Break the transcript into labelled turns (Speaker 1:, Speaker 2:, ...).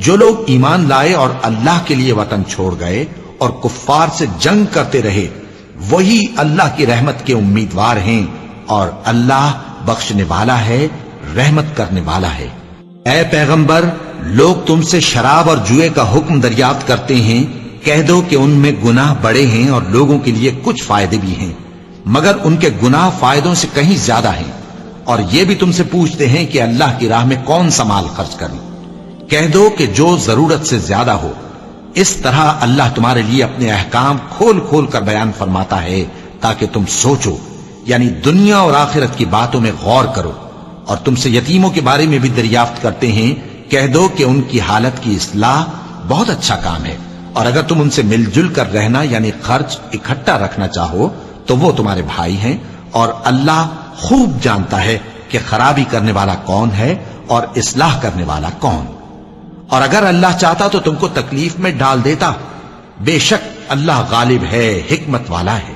Speaker 1: جو لوگ ایمان لائے اور اللہ کے لیے وطن چھوڑ گئے اور کفار سے جنگ کرتے رہے وہی اللہ کی رحمت کے امیدوار ہیں، اور اللہ بخشنے والا ہے، رحمت کرنے والا ہے۔ اے پیغمبر، لوگ تم سے شراب اور جوئے کا حکم دریافت کرتے ہیں، کہہ دو کہ ان میں گناہ بڑے ہیں اور لوگوں کے لیے کچھ فائدے بھی ہیں، مگر ان کے گناہ فائدوں سے کہیں زیادہ ہیں۔ اور یہ بھی تم سے پوچھتے ہیں کہ اللہ کی راہ میں کون سا مال خرچ کریں، کہہ دو کہ جو ضرورت سے زیادہ ہو۔ اس طرح اللہ تمہارے لیے اپنے احکام کھول کھول کر بیان فرماتا ہے تاکہ تم سوچو، یعنی دنیا اور آخرت کی باتوں میں غور کرو۔ اور تم سے یتیموں کے بارے میں بھی دریافت کرتے ہیں، کہہ دو کہ ان کی حالت کی اصلاح بہت اچھا کام ہے، اور اگر تم ان سے مل جل کر رہنا یعنی خرچ اکٹھا رکھنا چاہو تو وہ تمہارے بھائی ہیں، اور اللہ خوب جانتا ہے کہ خرابی کرنے والا کون ہے اور اصلاح کرنے والا کون۔ اور اگر اللہ چاہتا تو تم کو تکلیف میں ڈال دیتا، بے شک اللہ غالب ہے، حکمت والا ہے۔